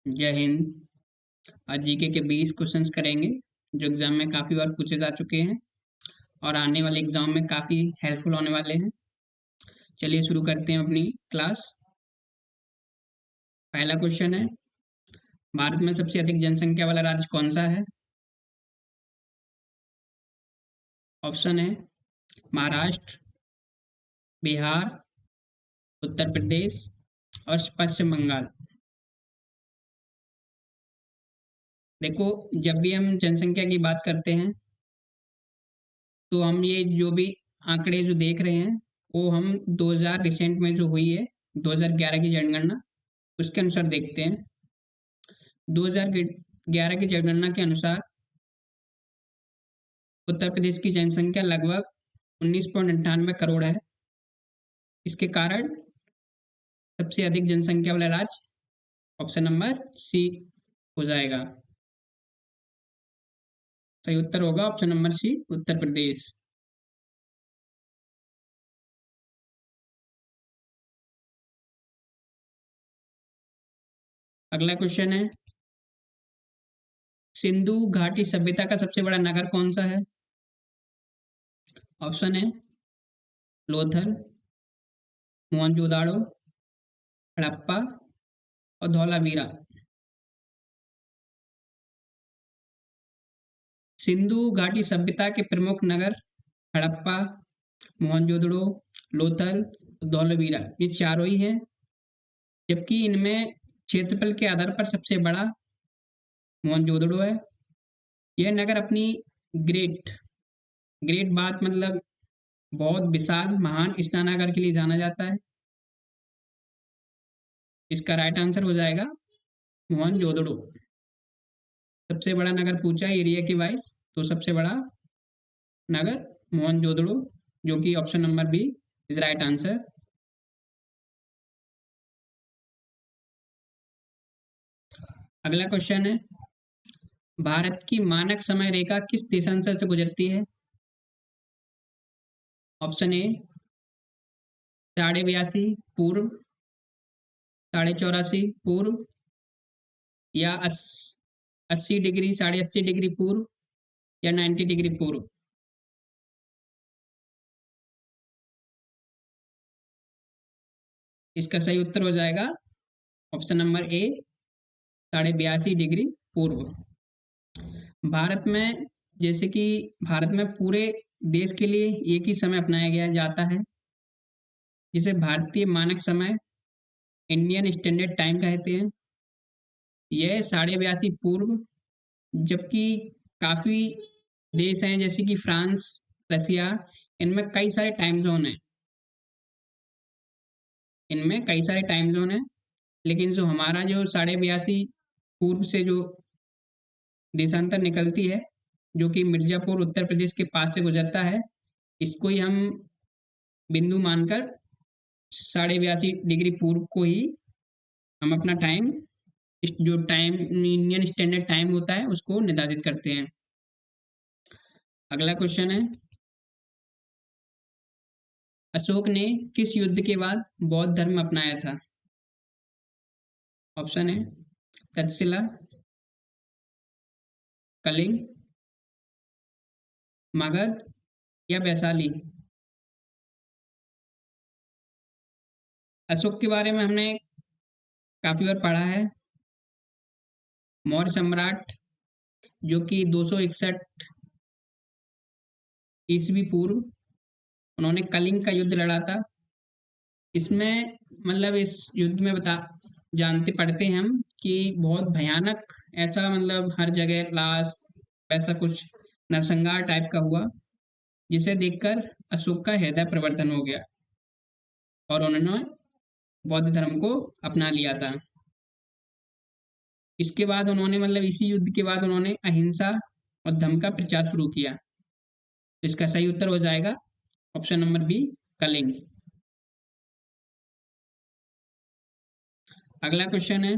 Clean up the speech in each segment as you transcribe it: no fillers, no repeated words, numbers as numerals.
जय हिंद। आज जीके के 20 क्वेश्चंस करेंगे जो एग्जाम में काफ़ी बार पूछे जा चुके हैं और आने वाले एग्जाम में काफ़ी हेल्पफुल होने वाले हैं। चलिए शुरू करते हैं अपनी क्लास। पहला क्वेश्चन है, भारत में सबसे अधिक जनसंख्या वाला राज्य कौन सा है? ऑप्शन है महाराष्ट्र, बिहार, उत्तर प्रदेश और पश्चिम बंगाल। देखो, जब भी हम जनसंख्या की बात करते हैं तो हम ये जो भी आंकड़े जो देख रहे हैं वो हम 2000 रिसेंट में जो हुई है 2011 की जनगणना उसके अनुसार देखते हैं। 2011 की जनगणना के अनुसार उत्तर प्रदेश की जनसंख्या लगभग 19.98 करोड़ है। इसके कारण सबसे अधिक जनसंख्या वाला राज्य ऑप्शन नंबर सी हो जाएगा। सही उत्तर होगा ऑप्शन नंबर सी, उत्तर प्रदेश। अगला क्वेश्चन है, सिंधु घाटी सभ्यता का सबसे बड़ा नगर कौन सा है? ऑप्शन है लोथल, मोहनजोदाड़ो, हड़प्पा और धौलावीरा। सिंधु घाटी सभ्यता के प्रमुख नगर हड़प्पा, मोहनजोदड़ो, लोथल, धौलावीरा ये चारों ही हैं। जबकि इनमें क्षेत्रफल के आधार पर सबसे बड़ा मोहनजोदड़ो है। यह नगर अपनी ग्रेट ग्रेट बात मतलब बहुत विशाल महान स्नानागार के लिए जाना जाता है। इसका राइट आंसर हो जाएगा मोहनजोदड़ो। सबसे बड़ा नगर पूछा है एरिया की वाइज, तो सबसे बड़ा नगर मोहनजोदड़ो, जो कि option number B is right answer. अगला क्वेश्चन है, भारत की मानक समय रेखा किस देशांतर से गुजरती है? ऑप्शन ए 82.5 पूर्व, 84.5 पूर्व, या 80 डिग्री, 80.5 डिग्री पूर्व, या 90 डिग्री पूर्व। इसका सही उत्तर हो जाएगा ऑप्शन नंबर ए 82.5 डिग्री पूर्व। भारत में जैसे कि भारत में पूरे देश के लिए एक ही समय अपनाया गया जाता है जिसे भारतीय मानक समय इंडियन स्टैंडर्ड टाइम कहते हैं। यह 82.5 पूर्व, जबकि काफ़ी देश हैं जैसे कि फ्रांस, रसिया, इनमें कई सारे टाइम जोन हैं। इनमें कई सारे टाइम जोन हैं, लेकिन जो हमारा जो 82.5 पूर्व से जो देशांतर निकलती है, जो कि मिर्जापुर उत्तर प्रदेश के पास से गुजरता है, इसको ही हम बिंदु मानकर 82.5 डिग्री पूर्व को ही हम अपना टाइम, जो टाइम इंडियन स्टैंडर्ड टाइम होता है उसको निर्धारित करते हैं। अगला क्वेश्चन है, अशोक ने किस युद्ध के बाद बौद्ध धर्म अपनाया था? ऑप्शन है तक्षशिला, कलिंग, मगध या वैशाली। अशोक के बारे में हमने काफी बार पढ़ा है। मौर्य सम्राट, जो कि 261 ईस्वी पूर्व, उन्होंने कलिंग का युद्ध लड़ा था। इसमें मतलब इस युद्ध में बता जानते पढ़ते हैं हम कि बहुत भयानक, ऐसा मतलब हर जगह लाश, ऐसा कुछ नरसंहार टाइप का हुआ, जिसे देखकर अशोक का हृदय परिवर्तन हो गया और उन्होंने बौद्ध धर्म को अपना लिया था। इसके बाद उन्होंने मतलब इसी युद्ध के बाद उन्होंने अहिंसा और धम्म का प्रचार शुरू किया। तो इसका सही उत्तर हो जाएगा ऑप्शन नंबर बी, कलिंग। अगला क्वेश्चन है,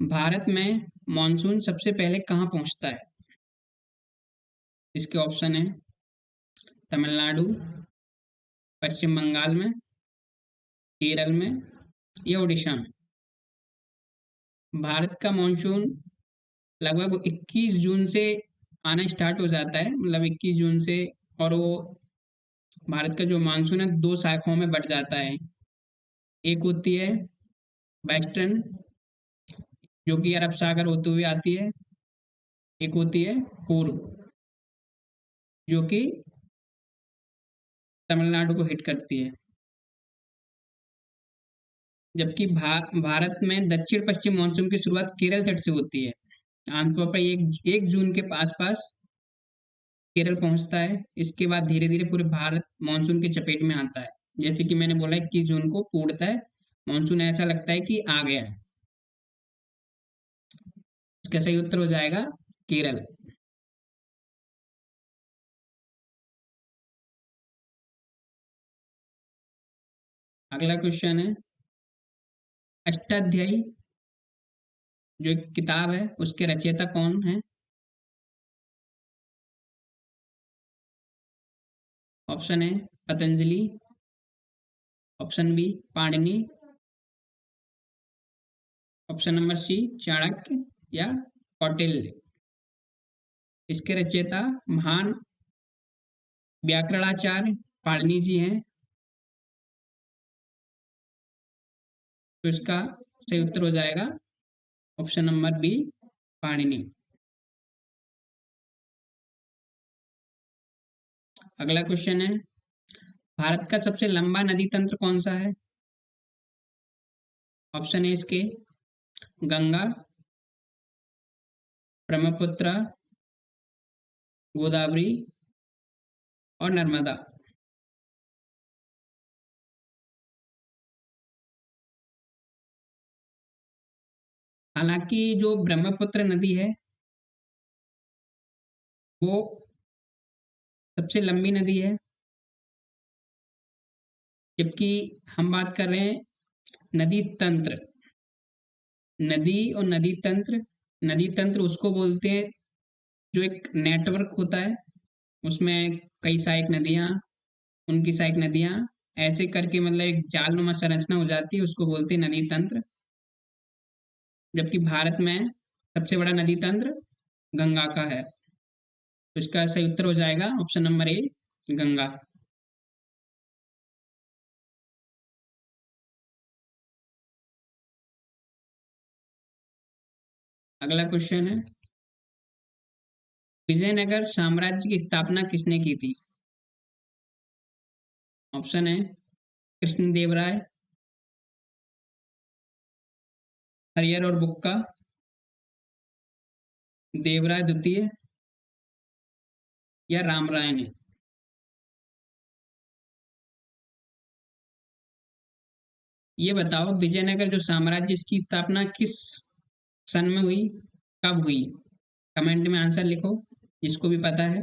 भारत में मॉनसून सबसे पहले कहाँ पहुंचता है? इसके ऑप्शन है तमिलनाडु, पश्चिम बंगाल में, केरल में या उड़ीसा में। भारत का मानसून लगभग 21 जून से आना स्टार्ट हो जाता है, मतलब 21 जून से। और वो भारत का जो मानसून है दो शाखाओं में बढ़ जाता है। एक होती है वेस्टर्न, जो कि अरब सागर होते हुए आती है। एक होती है पूर्व, जो कि तमिलनाडु को हिट करती है। जबकि भारत में दक्षिण पश्चिम मानसून की शुरुआत केरल तट से होती है। आमतौर पर एक जून के आसपास केरल पहुंचता है। इसके बाद धीरे धीरे पूरे भारत मानसून के चपेट में आता है। जैसे कि मैंने बोला 21 जून को पूर्णतः मानसून ऐसा लगता है कि आ गया है। इसका सही उत्तर हो जाएगा केरल। अगला क्वेश्चन है, अष्टाध्यायी जो एक किताब है उसके रचयिता कौन है? ऑप्शन है Patanjali, option B Panini, option number C Chanakya, या कौटिल्य। इसके रचयिता महान व्याकरणाचार्य पाणिनि जी हैं। तो इसका सही उत्तर हो जाएगा ऑप्शन नंबर बी पाणिनि। अगला क्वेश्चन है, भारत का सबसे लंबा नदी तंत्र कौन सा है? ऑप्शन है इसके गंगा, ब्रह्मपुत्र, गोदावरी और नर्मदा। हालांकि जो ब्रह्मपुत्र नदी है वो सबसे लंबी नदी है, जबकि हम बात कर रहे हैं नदी तंत्र। नदी और नदी तंत्र उसको बोलते हैं जो एक नेटवर्क होता है, उसमें कई सहायक नदियां, उनकी सहायक नदियां ऐसे करके मतलब एक जालनुमा संरचना हो जाती है, उसको बोलते हैं नदी तंत्र। जबकि भारत में सबसे बड़ा नदी तंत्र गंगा का है। तो इसका सही उत्तर हो जाएगा ऑप्शन नंबर ए गंगा। अगला क्वेश्चन है, विजयनगर साम्राज्य की स्थापना किसने की थी? ऑप्शन है कृष्णदेवराय, हरिहर और बुक्का, देवराय द्वितीय, या रामराय ने। ये बताओ विजयनगर जो साम्राज्य, इसकी स्थापना किस सन में हुई, कब हुई? कमेंट में आंसर लिखो जिसको भी पता है।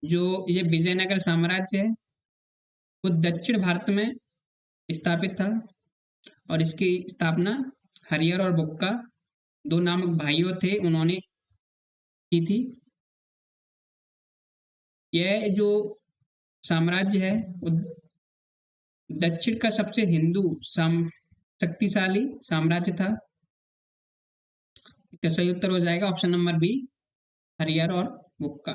जो ये विजयनगर साम्राज्य है वो दक्षिण भारत में स्थापित था, और इसकी स्थापना हरिहर और बुक्का दो नामक भाइयों थे, उन्होंने की थी। यह जो साम्राज्य है वो दक्षिण का सबसे शक्तिशाली साम्राज्य था। इसका सही उत्तर हो जाएगा ऑप्शन नंबर बी हरिहर और बुक्का।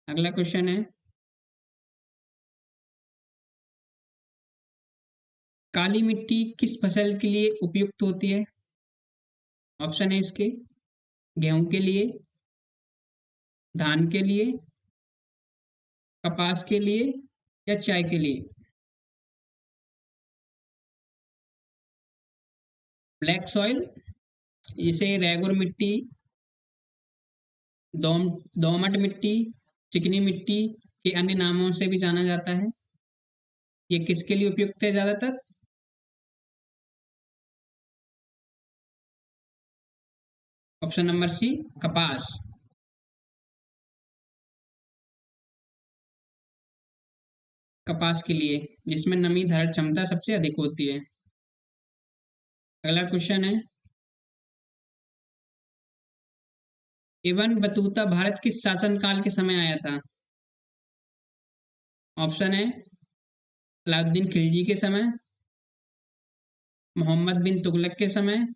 अगला क्वेश्चन है, काली मिट्टी किस फसल के लिए उपयुक्त होती है? ऑप्शन है इसके गेहूं के लिए, धान के लिए, कपास के लिए, या चाय के लिए। ब्लैक सॉइल, इसे रेगुर मिट्टी, दोम दोमट मिट्टी, चिकनी मिट्टी के अन्य नामों से भी जाना जाता है। ये किसके लिए उपयुक्त है ज्यादातर? ऑप्शन नंबर सी कपास। कपास के लिए, जिसमें नमी धारण क्षमता सबसे अधिक होती है। अगला क्वेश्चन है, इब्न बतूता भारत किस शासनकाल के समय आया था? ऑप्शन है अलाउद्दीन खिलजी के समय, मोहम्मद बिन तुगलक के समय